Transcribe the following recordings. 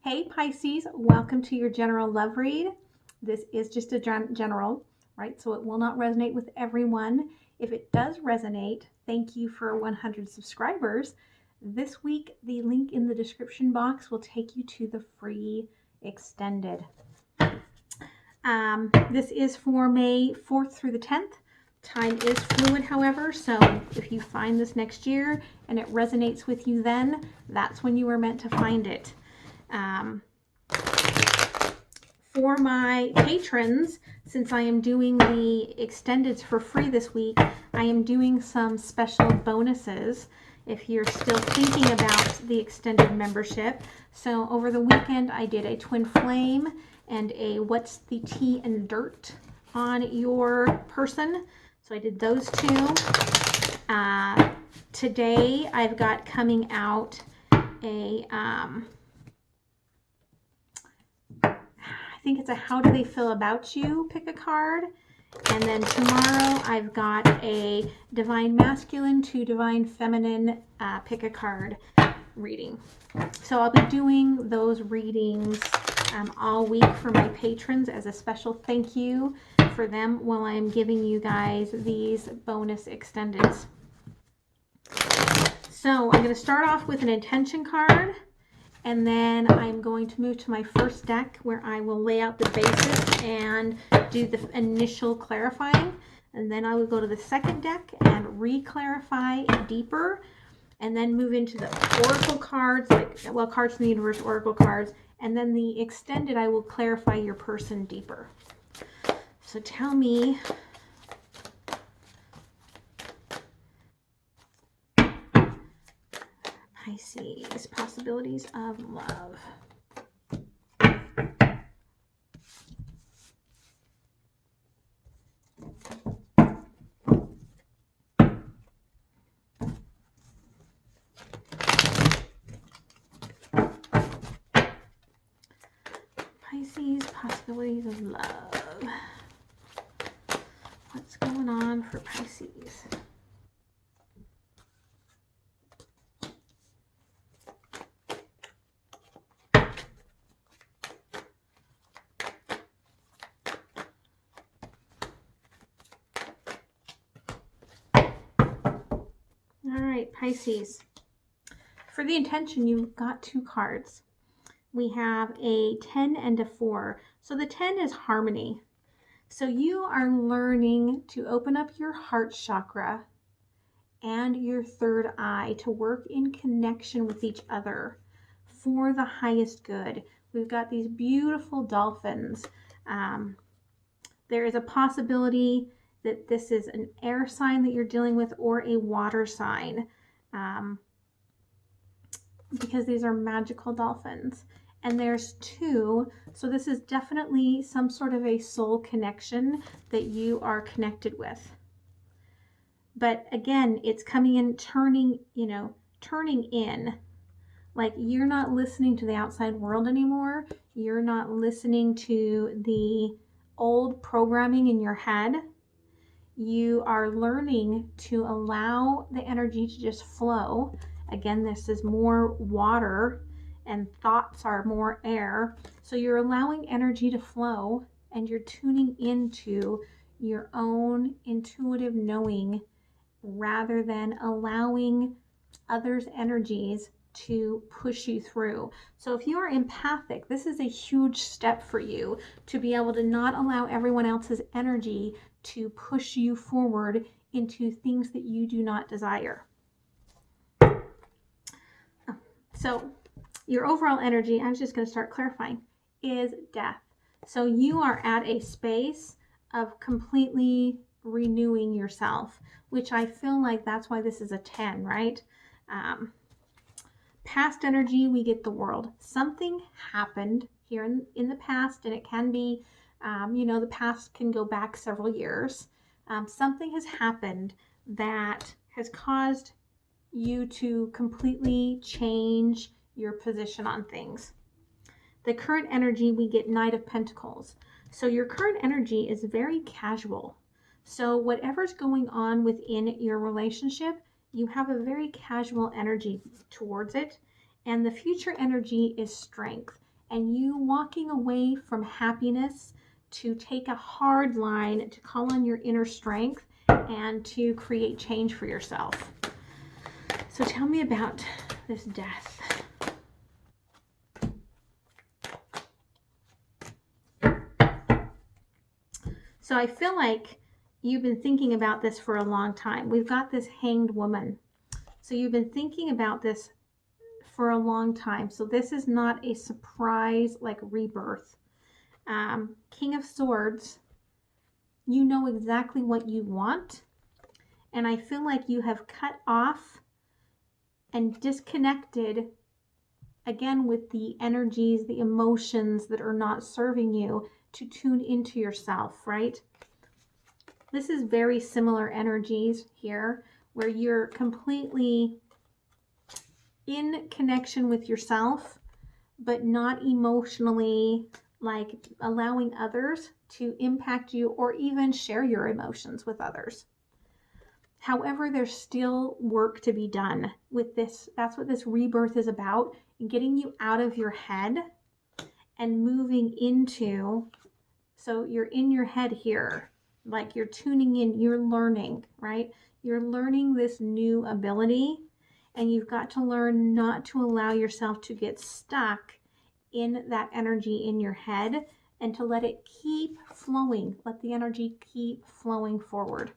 Hey Pisces, welcome to your general love read. This is just a general, right? So it will not resonate with everyone. If it does resonate, thank you for 100 subscribers. This week, the link in the description box will take you to the free extended. This is for May 4th through the 10th. Time is fluid, however, so if you find this next year and it resonates with you then, that's when you were meant to find it. For my patrons, since I am doing the extendeds for free this week, I am doing some special bonuses if you're still thinking about the extended membership. So over the weekend, I did a twin flame and a what's the tea and dirt on your person. So I did those two. Today, I've got coming out a I think it's a how do they feel about you, pick a card. And then tomorrow I've got a divine masculine to divine feminine pick a card reading. So I'll be doing those readings all week for my patrons as a special thank you for them while I'm giving you guys these bonus extendeds. So I'm going to start off with an intention card. And then I'm going to move to my first deck where I will lay out the basis and do the initial clarifying. And then I will go to the second deck and re-clarify deeper. And then move into the oracle cards, cards from the universe, oracle cards. And then the extended, I will clarify your person deeper. So tell me, Pisces, possibilities of love. Pisces, possibilities of love. What's going on for Pisces? Pisces. For the intention, you've got two cards. We have a 10 and a 4. So the 10 is harmony. So you are learning to open up your heart chakra and your third eye to work in connection with each other for the highest good. We've got these beautiful dolphins. There is a possibility that this is an air sign that you're dealing with or a water sign. Because these are magical dolphins. And there's two, so this is definitely some sort of a soul connection that you are connected with. But again, it's coming in, turning in. Like you're not listening to the outside world anymore. You're not listening to the old programming in your head. You are learning to allow the energy to just flow. Again, this is more water and thoughts are more air. So you're allowing energy to flow and you're tuning into your own intuitive knowing rather than allowing others' energies to push you through. So if you are empathic, this is a huge step for you to be able to not allow everyone else's energy to push you forward into things that you do not desire. So your overall energy, I'm just going to start clarifying, is death. So you are at a space of completely renewing yourself, which I feel like that's why this is a 10, right? Past energy, we get the world. Something happened here in the past, and it can be, the past can go back several years. Something has happened that has caused you to completely change your position on things. The current energy, we get Knight of Pentacles. So your current energy is very casual. So whatever's going on within your relationship, you have a very casual energy towards it. And the future energy is strength. and you walking away from happiness to take a hard line, to call on your inner strength and to create change for yourself. So tell me about this death. So I feel like you've been thinking about this for a long time. We've got this Hanged Woman. So you've been thinking about this for a long time. So this is not a surprise like rebirth. King of Swords, you know exactly what you want. And I feel like you have cut off and disconnected again with the energies, the emotions that are not serving you, to tune into yourself, right? This is very similar energies here, where you're completely in connection with yourself, but not emotionally like allowing others to impact you or even share your emotions with others. However, there's still work to be done with this. That's what this rebirth is about, getting you out of your head and moving into, so you're in your head here, like you're tuning in, you're learning, right? You're learning this new ability, and you've got to learn not to allow yourself to get stuck in that energy in your head, and to let it keep flowing. Let the energy keep flowing forward.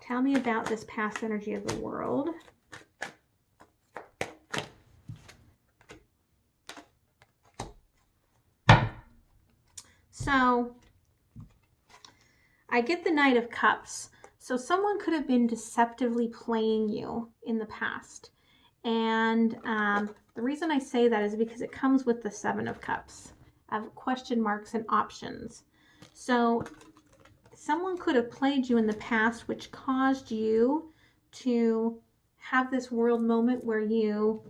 Tell me about this past energy of the world. So I get the Knight of Cups. So someone could have been deceptively playing you in the past. And the reason I say that is because it comes with the Seven of Cups, of question marks and options. So someone could have played you in the past, which caused you to have this world moment where you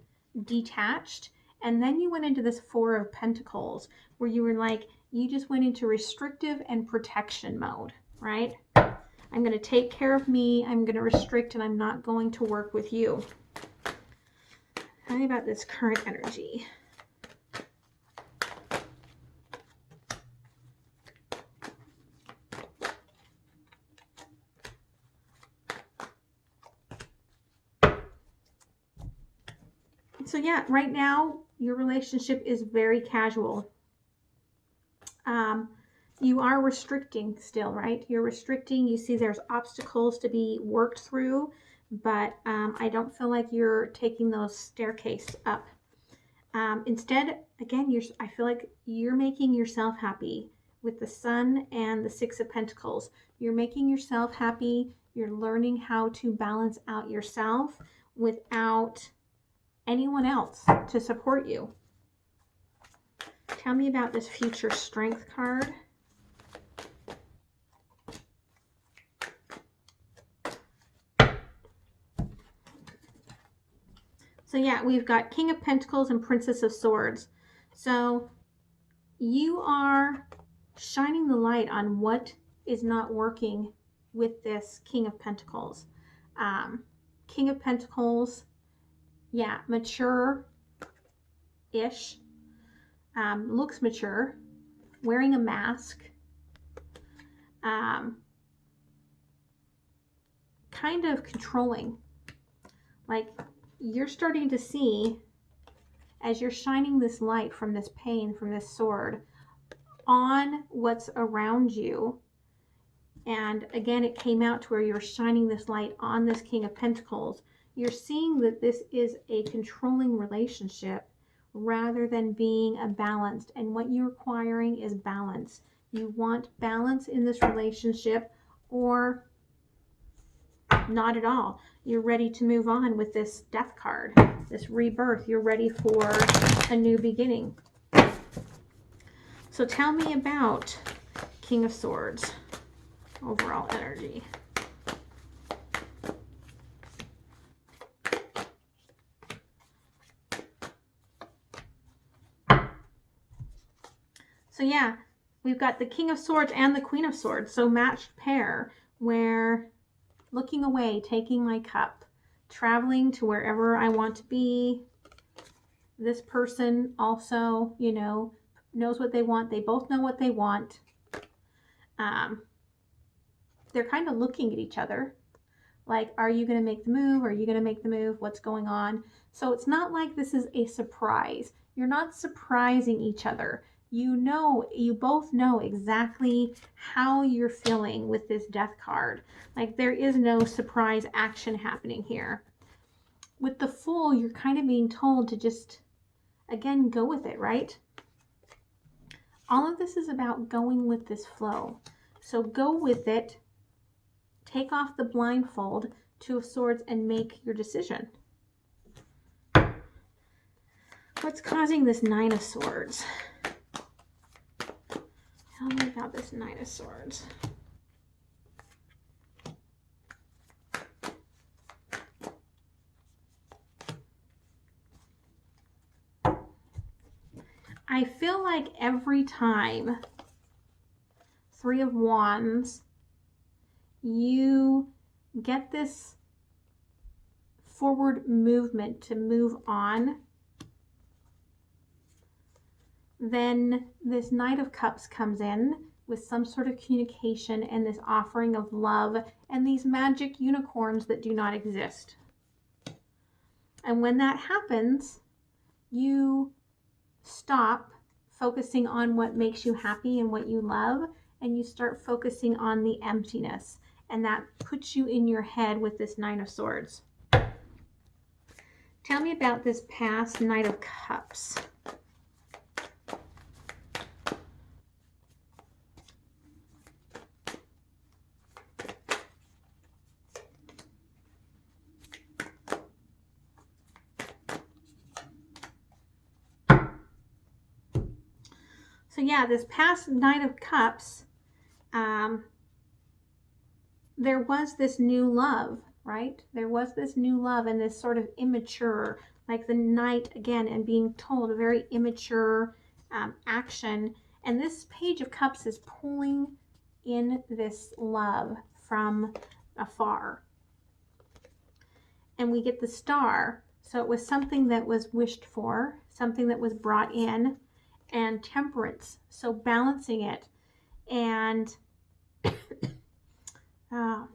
detached, and then you went into this Four of Pentacles, where you were like, you just went into restrictive and protection mode, right? I'm going to take care of me, I'm going to restrict, and I'm not going to work with you. Tell me about this current energy. So yeah, right now, your relationship is very casual. You are restricting still, right? You're restricting. You see there's obstacles to be worked through, but I don't feel like you're taking those staircase up. Instead, again, I feel like you're making yourself happy with the Sun and the Six of Pentacles. You're making yourself happy. You're learning how to balance out yourself without anyone else to support you. Tell me about this future strength card. So yeah, we've got King of Pentacles and Princess of Swords. So you are shining the light on what is not working with this King of Pentacles. King of Pentacles, yeah, mature-ish, looks mature, wearing a mask, kind of controlling. Like, you're starting to see, as you're shining this light from this pain, from this sword, on what's around you. And again, it came out to where you're shining this light on this King of Pentacles. You're seeing that this is a controlling relationship rather than being a balanced. And what you're requiring is balance. You want balance in this relationship, or not at all. You're ready to move on with this Death card, this rebirth. You're ready for a new beginning. So tell me about King of Swords, overall energy. So yeah, we've got the King of Swords and the Queen of Swords. So matched pair, where looking away, taking my cup, traveling to wherever I want to be, This person also, you know, knows what they want. They both know what they want. They're kind of looking at each other. Like, are you going to make the move? Are you going to make the move? What's going on? So it's not like this is a surprise. You're not surprising each other. You know, you both know exactly how you're feeling with this Death card. Like, there is no surprise action happening here. With the Fool, you're kind of being told to just, again, go with it, right? All of this is about going with this flow. So go with it. Take off the blindfold, Two of Swords, and make your decision. What's causing this Nine of Swords? Tell me about this Nine of Swords. I feel like every time, Three of Wands, you get this forward movement to move on, then this Knight of Cups comes in with some sort of communication and this offering of love and these magic unicorns that do not exist. And when that happens, you stop focusing on what makes you happy and what you love, and you start focusing on the emptiness. And that puts you in your head with this Nine of Swords. Tell me about this past Knight of Cups. So yeah, this past Knight of Cups, there was this new love, right? There was this new love and this sort of immature, like the Knight again, and being told a very immature action. And this Page of Cups is pulling in this love from afar. And we get the Star. So it was something that was wished for, something that was brought in, and Temperance. So balancing it. And I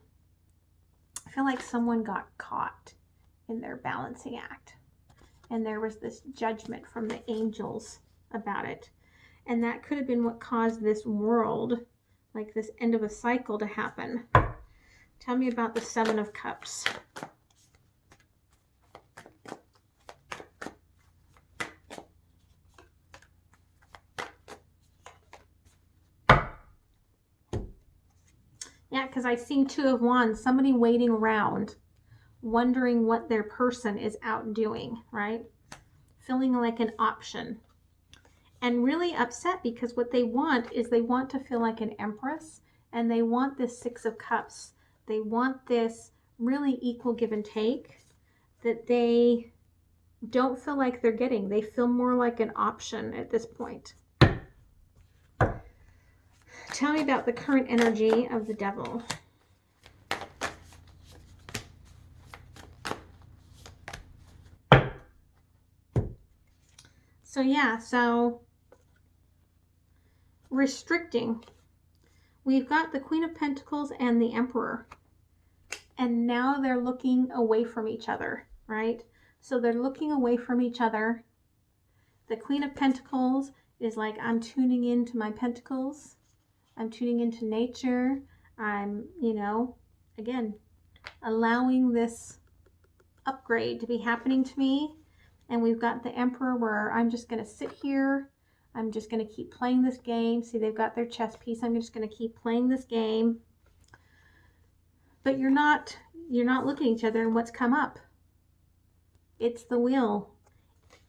feel like someone got caught in their balancing act, and there was this judgment from the angels about it, and that could have been what caused this world, like this end of a cycle, to happen. Tell me about the Seven of Cups. Yeah, because I see Two of Wands, somebody waiting around, wondering what their person is out doing, right? Feeling like an option. And really upset because what they want is they want to feel like an empress, and they want this Six of Cups. They want this really equal give and take that they don't feel like they're getting. They feel more like an option at this point. Tell me about the current energy of the Devil. So yeah, so restricting. We've got the Queen of Pentacles and the Emperor. And now they're looking away from each other, right? So they're looking away from each other. The Queen of Pentacles is like, I'm tuning into my pentacles. I'm tuning into nature. I'm, you know, again, allowing this upgrade to be happening to me. And we've got the Emperor where I'm just going to sit here. I'm just going to keep playing this game. See, they've got their chess piece. I'm just going to keep playing this game. But you're not looking at each other, and what's come up? It's the Wheel.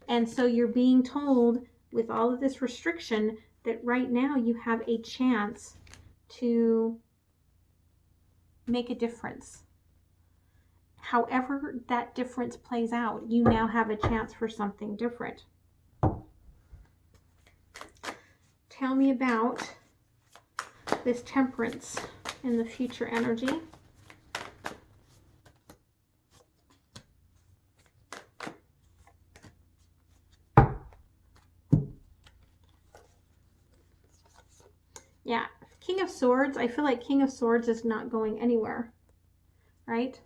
And so you're being told with all of this restriction that right now you have a chance to make a difference. However that difference plays out, you now have a chance for something different. Tell me about this Temperance in the future energy. Yeah, King of Swords, I feel like King of Swords is not going anywhere, right?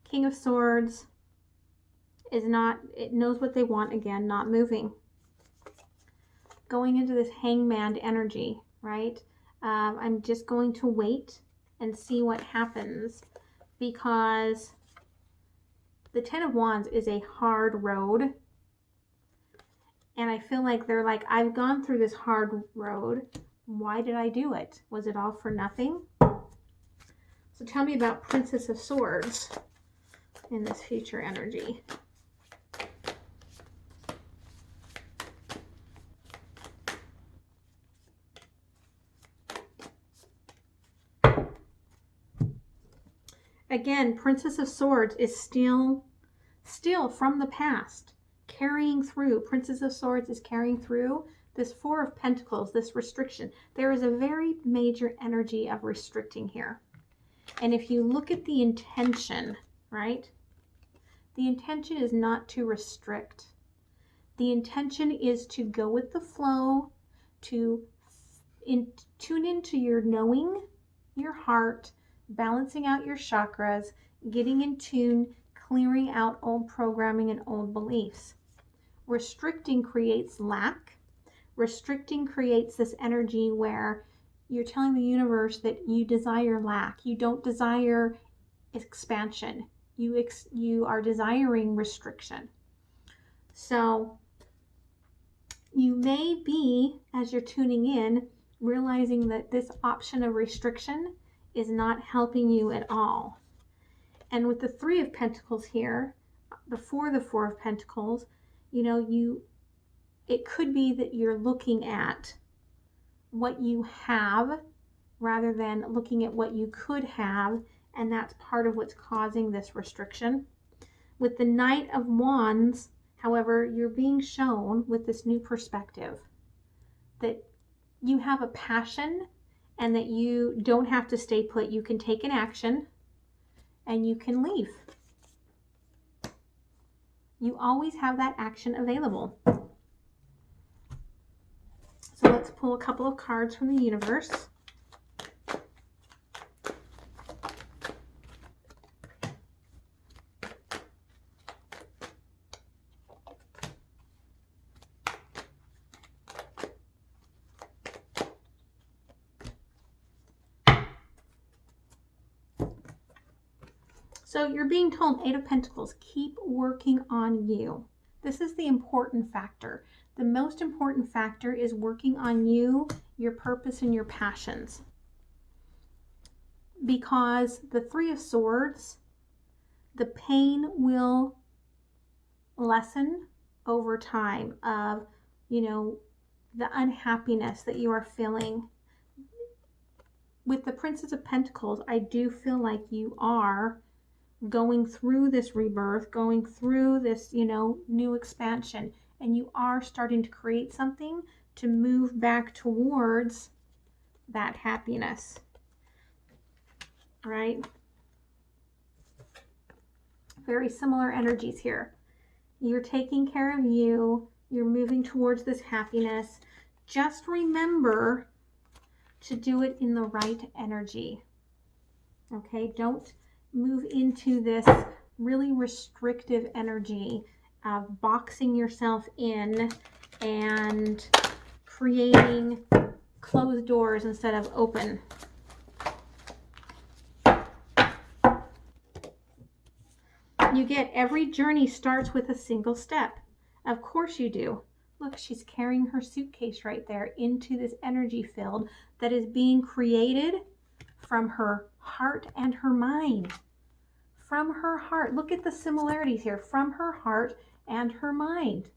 King of Swords is not, it knows what they want, again, not moving. Going into this hangman energy, right? I'm just going to wait and see what happens, because the Ten of Wands is a hard road. And I feel like they're like, I've gone through this hard road. Why did I do it? Was it all for nothing? So tell me about Princess of Swords in this future energy. Again, Princess of Swords is still from the past, carrying through. Princess of Swords is carrying through this Four of Pentacles, this restriction. There is a very major energy of restricting here. And if you look at the intention, right? The intention is not to restrict. The intention is to go with the flow, to tune into your knowing, your heart, balancing out your chakras, getting in tune, clearing out old programming and old beliefs. Restricting creates lack. Restricting creates this energy where you're telling the universe that you desire lack. You don't desire expansion. You are desiring restriction. So you may be, as you're tuning in, realizing that this option of restriction is not helping you at all. And with the Three of Pentacles here, before the Four of Pentacles, you know, it could be that you're looking at what you have rather than looking at what you could have, and that's part of what's causing this restriction. With the Knight of Wands, however, you're being shown with this new perspective that you have a passion and that you don't have to stay put. You can take an action and you can leave. You always have that action available. So let's pull a couple of cards from the universe. So you're being told, Eight of Pentacles, keep working on you. This is the important factor. The most important factor is working on you, your purpose, and your passions. Because the Three of Swords, the pain will lessen over time of, you know, the unhappiness that you are feeling. With the Princess of Pentacles, I do feel like you are going through this rebirth, going through this, you know, new expansion, and you are starting to create something to move back towards that happiness, right? Very similar energies here. You're taking care of you, you're moving towards this happiness. Just remember to do it in the right energy, okay? Don't move into this really restrictive energy of boxing yourself in and creating closed doors instead of open. You get every journey starts with a single step. Of course you do. Look, she's carrying her suitcase right there into this energy field that is being created from her heart and her mind. From her heart. Look at the similarities here. From her heart and her mind.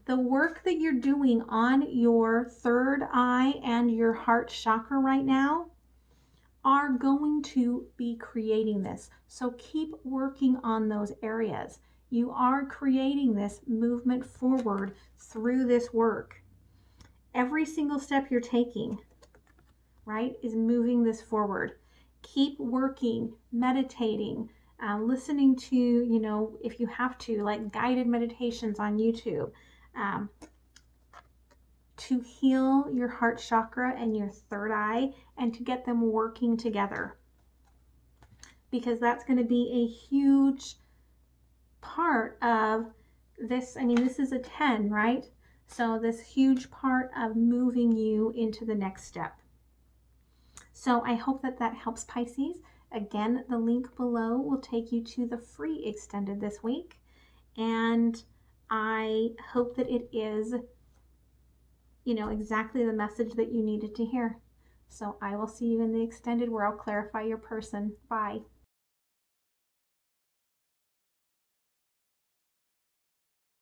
The work that you're doing on your third eye and your heart chakra right now are going to be creating this. So keep working on those areas. You are creating this movement forward through this work. Every single step you're taking, right, is moving this forward. Keep working, meditating, listening to, you know, if you have to, like guided meditations on YouTube. to heal your heart chakra and your third eye and to get them working together. Because that's going to be a huge part of this. I mean, this is a 10, right? So this huge part of moving you into the next step. So I hope that that helps, Pisces. Again, the link below will take you to the free extended this week. And I hope that it is, exactly the message that you needed to hear. So I will see you in the extended where I'll clarify your person. Bye.